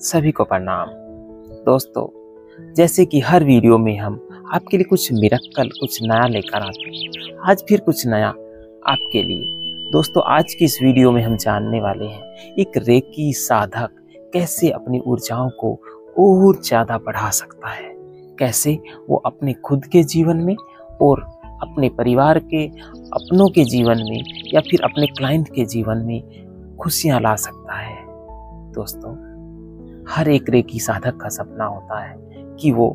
सभी को प्रणाम। दोस्तों, जैसे कि हर वीडियो में हम आपके लिए कुछ मिरेकल, कुछ नया लेकर आते हैं। आज फिर कुछ नया आपके लिए। दोस्तों, आज की इस वीडियो में हम जानने वाले हैं एक रेकी साधक कैसे अपनी ऊर्जाओं को और ज़्यादा बढ़ा सकता है। कैसे वो अपने खुद के जीवन में और अपने परिवार के, अपनों के जीवन में या फिर अपने क्लाइंट के जीवन में खुशियाँ ला सकता है। दोस्तों, हर एक रेकी साधक का सपना होता है कि वो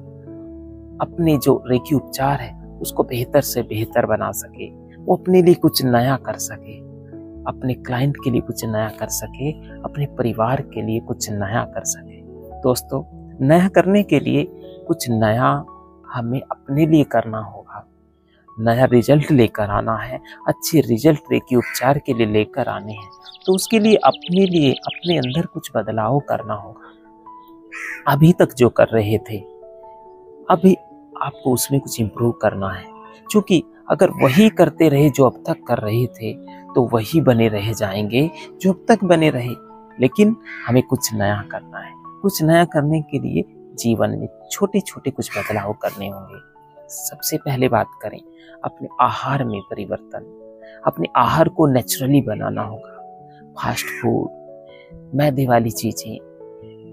अपने जो रेकी उपचार है उसको बेहतर से बेहतर बना सके, वो अपने लिए कुछ नया कर सके, अपने क्लाइंट के लिए कुछ नया कर सके, अपने परिवार के लिए कुछ नया कर सके। दोस्तों, नया करने के लिए कुछ नया हमें अपने लिए करना होगा। नया रिजल्ट लेकर आना है, अच्छे रिजल्ट रेकी उपचार के लिए लेकर आने हैं, तो उसके लिए अपने अंदर कुछ बदलाव करना होगा। अभी तक जो कर रहे थे, अभी आपको उसमें कुछ इम्प्रूव करना है, क्योंकि अगर वही करते रहे जो अब तक कर रहे थे तो वही बने रह जाएंगे जो अब तक बने रहे। लेकिन हमें कुछ नया करना है। कुछ नया करने के लिए जीवन में छोटे छोटे कुछ बदलाव करने होंगे। सबसे पहले बात करें अपने आहार में परिवर्तन। अपने आहार को नेचुरली बनाना होगा। फास्ट फूड, मैदे वाली चीज़ें,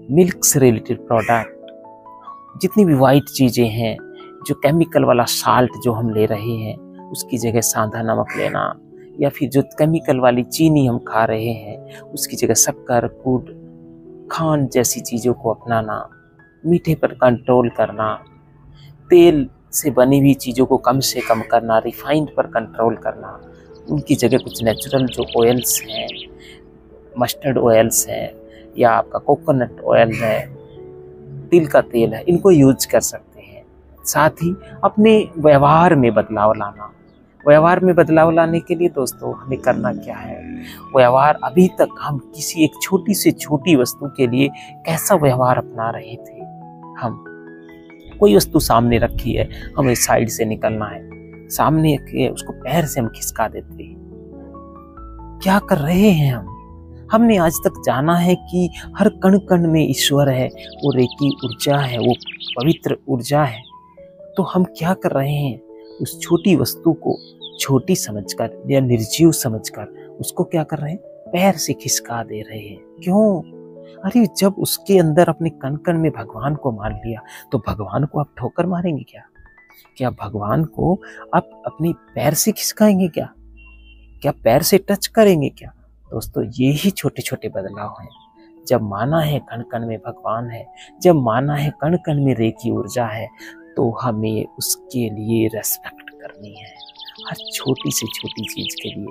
मिल्क से रिलेटेड प्रोडक्ट, जितनी भी वाइट चीज़ें हैं, जो केमिकल वाला साल्ट जो हम ले रहे हैं उसकी जगह सादा नमक लेना, या फिर जो केमिकल वाली चीनी हम खा रहे हैं उसकी जगह शक्कर, गुड़, खांड जैसी चीज़ों को अपनाना, मीठे पर कंट्रोल करना, तेल से बनी हुई चीज़ों को कम से कम करना, रिफाइंड पर कंट्रोल करना, उनकी जगह कुछ नेचुरल जो ऑयल्स हैं, मस्टर्ड ऑयल्स हैं या आपका कोकोनट ऑयल है, तिल का तेल है, इनको यूज कर सकते हैं। साथ ही अपने व्यवहार में बदलाव लाना। व्यवहार में बदलाव लाने के लिए दोस्तों हमें करना क्या है? व्यवहार, अभी तक हम किसी एक छोटी से छोटी वस्तु के लिए कैसा व्यवहार अपना रहे थे। हम कोई वस्तु सामने रखी है, हमें साइड से निकलना है, सामने के उसको पैर से हम खिसका देते हैं। क्या कर रहे हैं हम? हमने आज तक जाना है कि हर कण कण में ईश्वर है, वो रेकी ऊर्जा है, वो पवित्र ऊर्जा है। तो हम क्या कर रहे हैं? उस छोटी वस्तु को छोटी समझकर या निर्जीव समझकर उसको क्या कर रहे हैं? पैर से खिसका दे रहे हैं। क्यों? अरे, जब उसके अंदर अपने कण कण में भगवान को मान लिया तो भगवान को आप ठोकर मारेंगे क्या? क्या भगवान को आप अपने पैर से खिसकाएंगे क्या? क्या पैर से टच करेंगे क्या? दोस्तों, ये ही छोटे छोटे बदलाव हैं। जब माना है कण कण में भगवान है, जब माना है कण कण में रेकी ऊर्जा है, तो हमें उसके लिए रेस्पेक्ट करनी है, हर छोटी से छोटी चीज़ के लिए।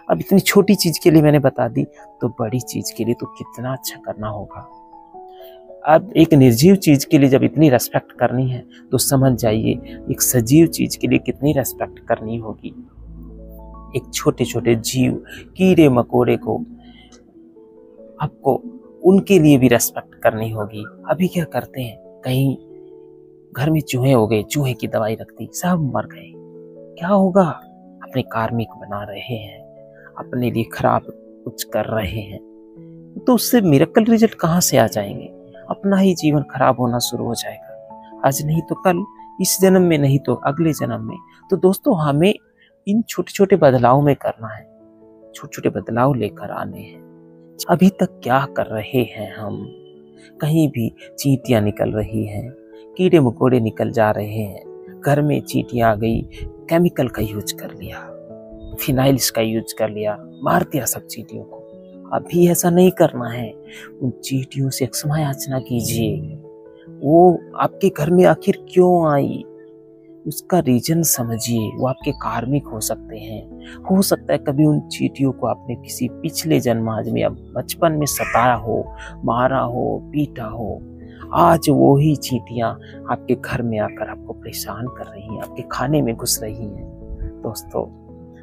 अब इतनी छोटी चीज़ के लिए मैंने बता दी, तो बड़ी चीज़ के लिए तो कितना अच्छा करना होगा। अब एक निर्जीव चीज़ के लिए जब इतनी रेस्पेक्ट करनी है तो समझ जाइए एक सजीव चीज़ के लिए कितनी रेस्पेक्ट करनी होगी। एक छोटे छोटे जीव, कीड़े मकोड़े को आपको उनके लिए भी रेस्पेक्ट करनी होगी। अभी क्या करते हैं, कहीं घर में चूहे हो गए, चूहे की दवाई रख दी, सब मर गए। क्या होगा? अपने कार्मिक बना रहे हैं, अपने लिए खराब कुछ कर रहे हैं, तो उससे मिरेकल रिजल्ट कहाँ से आ जाएंगे? अपना ही जीवन खराब होना शुरू हो जाएगा। आज नहीं तो कल, इस जन्म में नहीं तो अगले जन्म में। तो दोस्तों, हमें इन छोटे छोटे बदलाव में करना है, छोटे छोटे बदलाव लेकर आने हैं। अभी तक क्या कर रहे हैं हम? कहीं भी चींटियां निकल रही हैं, कीड़े मकोड़े निकल जा रहे हैं, घर में चींटियां आ गई, केमिकल का यूज कर लिया, फिनाइल्स का यूज कर लिया, मार दिया सब चींटियों को। अभी ऐसा नहीं करना है। उन चींटियों से क्षमा याचना कीजिए। वो आपके घर में आखिर क्यों आई, उसका रीजन समझिए। वो आपके कार्मिक हो सकते हैं। हो सकता है कभी उन चींटियों को आपने किसी पिछले जन्माज में या बचपन में सताया हो, मारा हो, पीटा हो। आज वो ही चींटियां आपके घर में आकर आपको परेशान कर रही हैं, आपके खाने में घुस रही हैं। दोस्तों,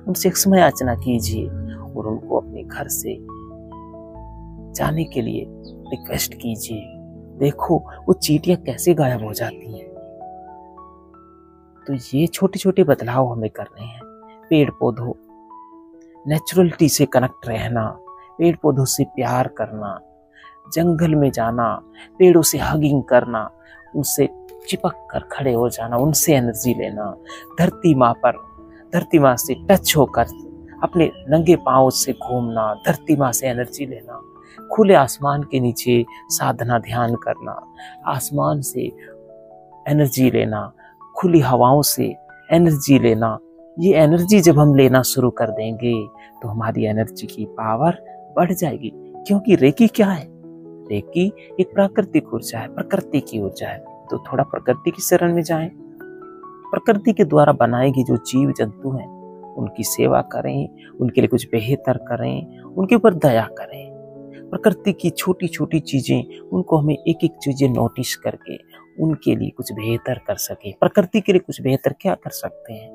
उनसे क्षमा याचना कीजिए और उनको अपने घर से जाने के लिए रिक्वेस्ट कीजिए। देखो वो चींटियां कैसे गायब हो जाती हैं। तो ये छोटे छोटे बदलाव हमें करने हैं। पेड़ पौधों, नेचुरलिटी से कनेक्ट रहना, पेड़ पौधों से प्यार करना, जंगल में जाना, पेड़ों से हगिंग करना, उनसे चिपक कर खड़े हो जाना, उनसे एनर्जी लेना, धरती माँ से टच होकर अपने नंगे पाँव से घूमना, धरती माँ से एनर्जी लेना, खुले आसमान के नीचे साधना ध्यान करना, आसमान से एनर्जी लेना, खुली हवाओं से एनर्जी लेना। ये एनर्जी जब हम लेना शुरू कर देंगे तो हमारी एनर्जी की पावर बढ़ जाएगी। क्योंकि रेकी क्या है? रेकी एक प्राकृतिक ऊर्जा है, प्रकृति की ऊर्जा है। तो थोड़ा प्रकृति की शरण में जाएं, प्रकृति के द्वारा बनाए गए जो जीव जंतु हैं उनकी सेवा करें, उनके लिए कुछ बेहतर करें, उनके ऊपर दया करें। प्रकृति की छोटी छोटी चीजें, उनको हमें एक एक चीजें नोटिस करके उनके लिए कुछ बेहतर कर सके। प्रकृति के लिए कुछ बेहतर क्या कर सकते हैं?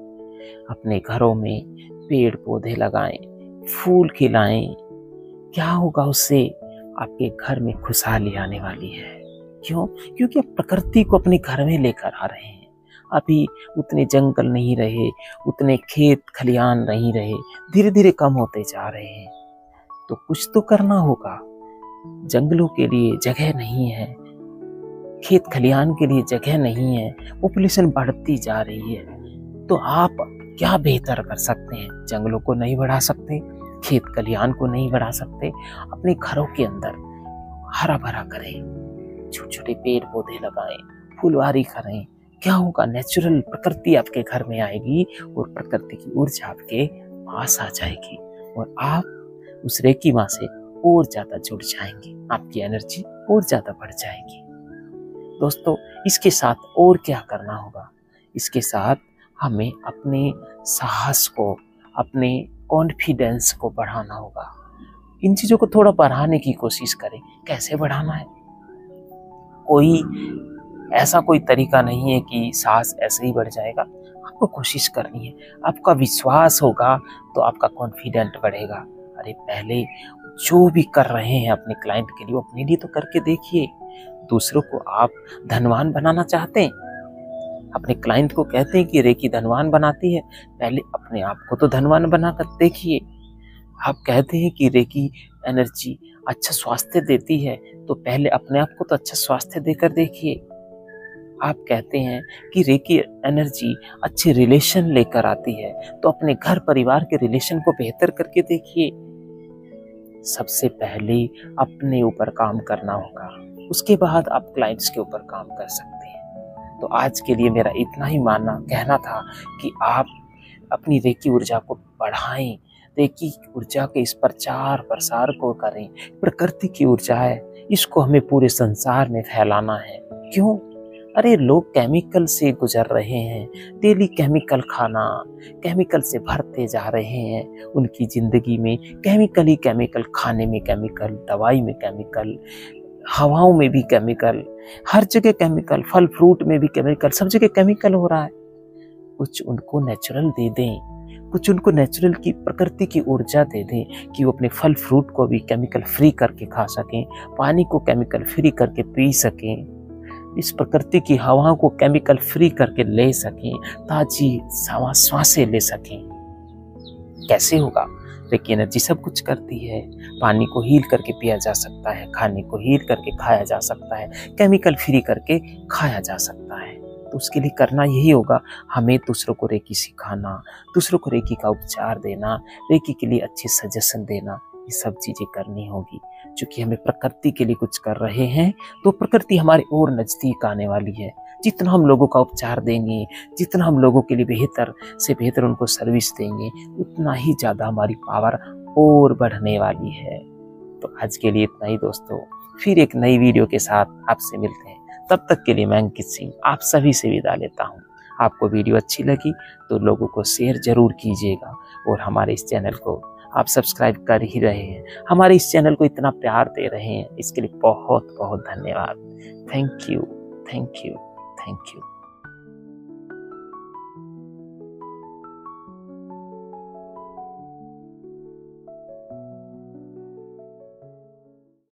अपने घरों में पेड़ पौधे लगाएं, फूल खिलाएं। क्या होगा उससे? आपके घर में खुशहाली आने वाली है। क्यों? क्योंकि आप प्रकृति को अपने घर में लेकर आ रहे हैं। अभी उतने जंगल नहीं रहे, उतने खेत खलियान नहीं रहे, धीरे धीरे कम होते जा रहे हैं। तो कुछ तो करना होगा। जंगलों के लिए जगह नहीं है, खेत खलियान के लिए जगह नहीं है, पॉपुलेशन बढ़ती जा रही है। तो आप क्या बेहतर कर सकते हैं? जंगलों को नहीं बढ़ा सकते, खेत खलियान को नहीं बढ़ा सकते, अपने घरों के अंदर हरा भरा करें, छोटे छोटे पेड़ पौधे लगाएं, फुलवारी करें। क्या होगा? नेचुरल प्रकृति आपके घर में आएगी और प्रकृति की ऊर्जा आपके पास आ जाएगी और आप उस रेकी माँ से और ज्यादा जुड़ जाएंगे, आपकी एनर्जी और ज्यादा बढ़ जाएगी। दोस्तों, इसके साथ और क्या करना होगा? इसके साथ हमें अपने साहस को, अपने कॉन्फिडेंस को बढ़ाना होगा। इन चीजों को थोड़ा बढ़ाने की कोशिश करें। कैसे बढ़ाना है? ऐसा कोई तरीका नहीं है कि साहस ऐसे ही बढ़ जाएगा। आपको कोशिश करनी है, आपका विश्वास होगा तो आपका कॉन्फिडेंट बढ़ेगा। अरे पहले जो भी कर रहे हैं अपने क्लाइंट के लिए, वो अपने लिए तो करके देखिए। दूसरों को आप धनवान बनाना चाहते हैं, अपने क्लाइंट को कहते हैं कि रेकी धनवान बनाती है, पहले अपने आप को तो धनवान बना कर देखिए। आप कहते हैं कि रेकी एनर्जी अच्छा स्वास्थ्य देती है, तो पहले अपने आप को तो अच्छा स्वास्थ्य देकर देखिए। आप कहते हैं कि रेकी एनर्जी अच्छे रिलेशन लेकर आती है, तो अपने घर परिवार के रिलेशन को बेहतर करके देखिए। सबसे पहले अपने ऊपर काम करना होगा, उसके बाद आप क्लाइंट्स के ऊपर काम कर सकते हैं। तो आज के लिए मेरा इतना ही कहना था कि आप अपनी रेकी ऊर्जा को बढ़ाएं, रेकी ऊर्जा के इस प्रचार प्रसार को करें। प्रकृति की ऊर्जा है, इसको हमें पूरे संसार में फैलाना है। क्यों? अरे लोग केमिकल से गुजर रहे हैं, डेली केमिकल खाना, केमिकल से भरते जा रहे हैं। उनकी जिंदगी में केमिकल ही केमिकल, खाने में केमिकल, दवाई में केमिकल, हवाओं में भी केमिकल, हर जगह केमिकल, फल फ्रूट में भी केमिकल, सब जगह केमिकल हो रहा है। कुछ उनको नेचुरल दे दें, कुछ उनको नेचुरल की प्रकृति की ऊर्जा दे दें कि वो अपने फल फ्रूट को भी केमिकल फ्री करके खा सकें, पानी को केमिकल फ्री करके पी सकें, इस प्रकृति की हवाओं को केमिकल फ्री करके ले सकें, ताजी सांसें ले सकें। कैसे होगा? रेकी एनर्जी सब कुछ करती है। पानी को हील करके पिया जा सकता है, खाने को हील करके खाया जा सकता है, केमिकल फ्री करके खाया जा सकता है। तो उसके लिए करना यही होगा, हमें दूसरों को रेकी सिखाना, दूसरों को रेकी का उपचार देना, रेकी के लिए अच्छे सजेशन देना, ये सब चीजें करनी होगी। क्योंकि हमें प्रकृति के लिए कुछ कर रहे हैं तो प्रकृति हमारे और नजदीक आने वाली है। जितना हम लोगों का उपचार देंगे, जितना हम लोगों के लिए बेहतर से बेहतर उनको सर्विस देंगे, उतना ही ज्यादा हमारी पावर और बढ़ने वाली है। तो आज के लिए इतना ही दोस्तों, फिर एक नई वीडियो के साथ आपसे मिलते हैं। तब तक के लिए मैं अंकित सिंह आप सभी से विदा लेता हूँ। आपको वीडियो अच्छी लगी तो लोगों को शेयर जरूर कीजिएगा और हमारे इस चैनल को आप सब्सक्राइब कर ही रहे हैं। हमारे इस चैनल को इतना प्यार दे रहे हैं, इसके लिए बहुत बहुत धन्यवाद। Thank you, thank you, thank you.